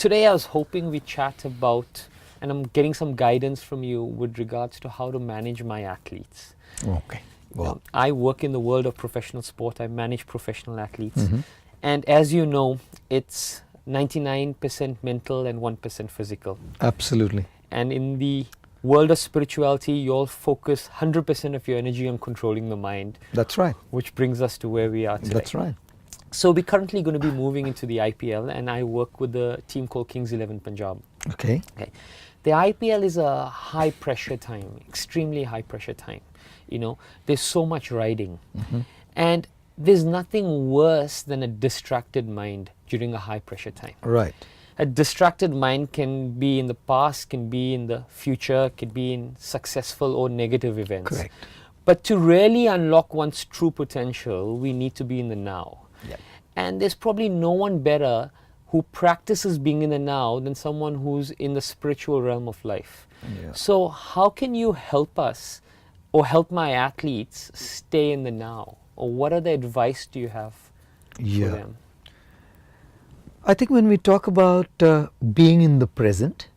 today I was hoping we chat about, and I'm getting some guidance from you with regards to how to manage my athletes. Okay. Well, I work in the world of professional sport. I manage professional athletes. And as you know, it's 99% mental and 1% physical. absolutely. And in the world of spirituality, you all focus 100% of your energy on controlling the mind, That's right. which brings us to where we are today. That's right. So we're currently going to be moving into the IPL, and I work with a team called Kings 11 Punjab. Okay. Okay. The IPL is a high pressure time, extremely high pressure time. You know, there's so much riding. And there's nothing worse than a distracted mind during a high pressure time. Right. A distracted mind can be in the past, can be in the future, can be in successful or negative events. Correct. But to really unlock one's true potential, we need to be in the now. Yep. And there's probably no one better who practices being in the now than someone who's in the spiritual realm of life. Yeah. So how can you help us or help my athletes stay in the now? Or what other advice do you have for them? I think when we talk about being in the present,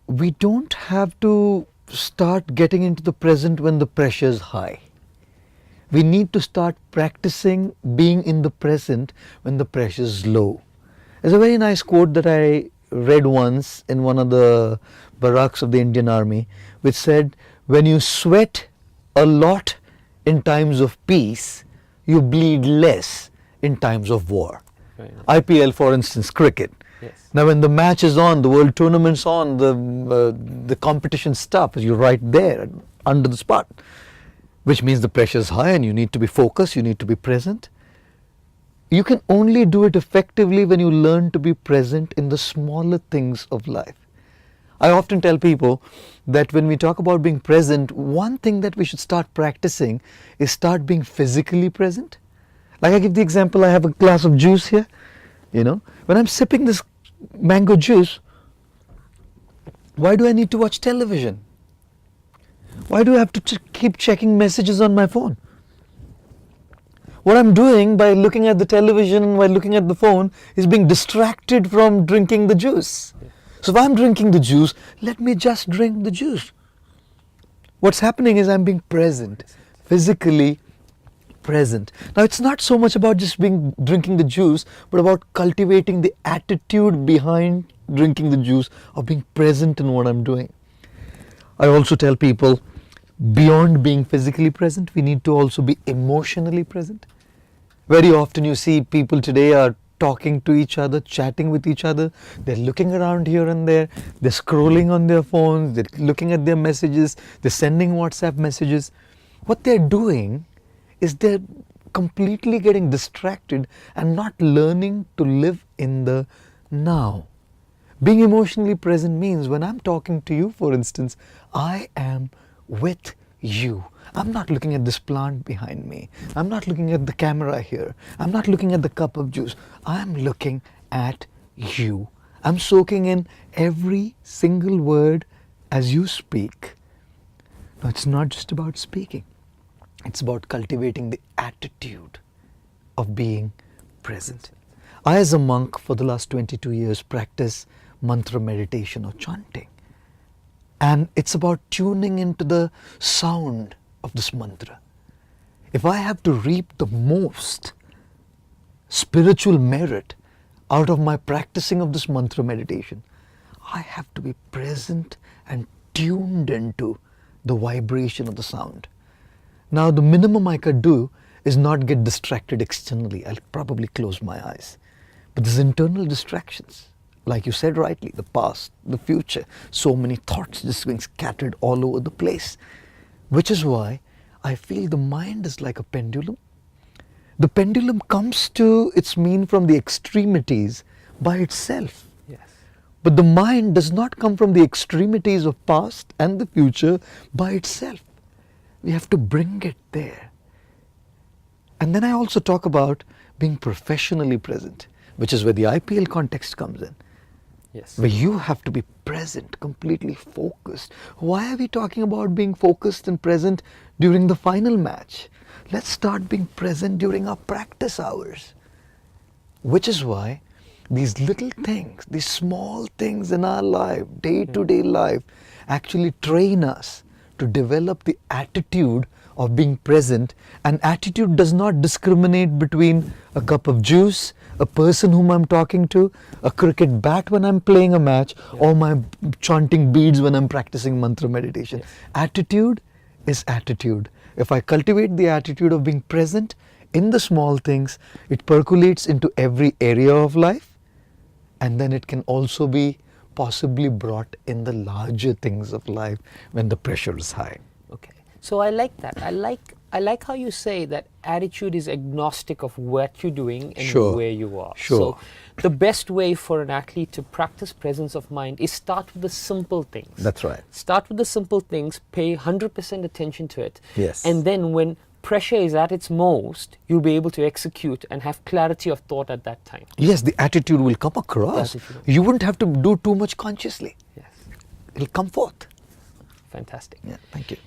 we don't have to start getting into the present when the pressure is high. We need to start practicing being in the present when the pressure is low. There's a very nice quote that I read once in one of the barracks of the Indian Army, which said, when you sweat a lot in times of peace, you bleed less in times of war. Right. IPL, for instance, cricket. Yes. Now when the match is on, the world tournament's on, the competition stops, you're right there under the spot, which means the pressure is high and you need to be focused, you need to be present. You can only do it effectively when you learn to be present in the smaller things of life. I often tell people that when we talk about being present, one thing that we should start practicing is start being physically present. Like I give the example, I have a glass of juice here, you know. When I'm sipping this mango juice, why do I need to watch television? Why do I have to keep checking messages on my phone? What I'm doing by looking at the television and by looking at the phone is being distracted from drinking the juice. So if I'm drinking the juice, let me just drink the juice. What's happening is I'm being present, physically present. Now it's not so much about just drinking the juice, but about cultivating the attitude behind drinking the juice, of being present in what I'm doing. I also tell people, beyond being physically present, we need to also be emotionally present. Very often you see people today are talking to each other, chatting with each other, they're looking around here and there, they're scrolling on their phones, they're looking at their messages, they're sending WhatsApp messages. What they're doing is they're completely getting distracted and not learning to live in the now. Being emotionally present means when I'm talking to you, for instance, I am with you. I'm not looking at this plant behind me. I'm not looking at the camera here. I'm not looking at the cup of juice. I'm looking at you. I'm soaking in every single word as you speak. Now, it's not just about speaking. It's about cultivating the attitude of being present. I, as a monk, for the last 22 years, practice mantra meditation or chanting. And it's about tuning into the sound of this mantra. If I have to reap the most spiritual merit out of my practicing of this mantra meditation, I have to be present and tuned into the vibration of the sound. Now, the minimum I could do is not get distracted externally. I'll probably close my eyes. But there's internal distractions. Like you said rightly, the past, the future, so many thoughts just being scattered all over the place. Which is why I feel the mind is like a pendulum. The pendulum comes to its mean from the extremities by itself. Yes. But the mind does not come from the extremities of past and the future by itself. We have to bring it there. And then I also talk about being professionally present, which is where the IPL context comes in. Yes. Where you have to be present, completely focused. Why are we talking about being focused and present during the final match? Let's start being present during our practice hours. Which is why These little things, these small things in our life, day-to-day life, actually train us to develop the attitude of being present. And attitude does not discriminate between a cup of juice, a person whom I'm talking to, a cricket bat when I'm playing a match, or my chanting beads when I'm practicing mantra meditation. Yes. Attitude is attitude. If I cultivate the attitude of being present in the small things, it percolates into every area of life, and then it can also be possibly brought in the larger things of life when the pressure is high. Okay. So I like that. I like how you say that attitude is agnostic of what you're doing and Sure. where you are. Sure. So the best way for an athlete to practice presence of mind is start with the simple things. That's right. Start with the simple things, pay 100% attention to it. Yes. And then when pressure is at its most, you'll be able to execute and have clarity of thought at that time. Yes, the attitude will come across. Attitude. You wouldn't have to do too much consciously. Yes. It'll come forth. Fantastic. Yeah, thank you.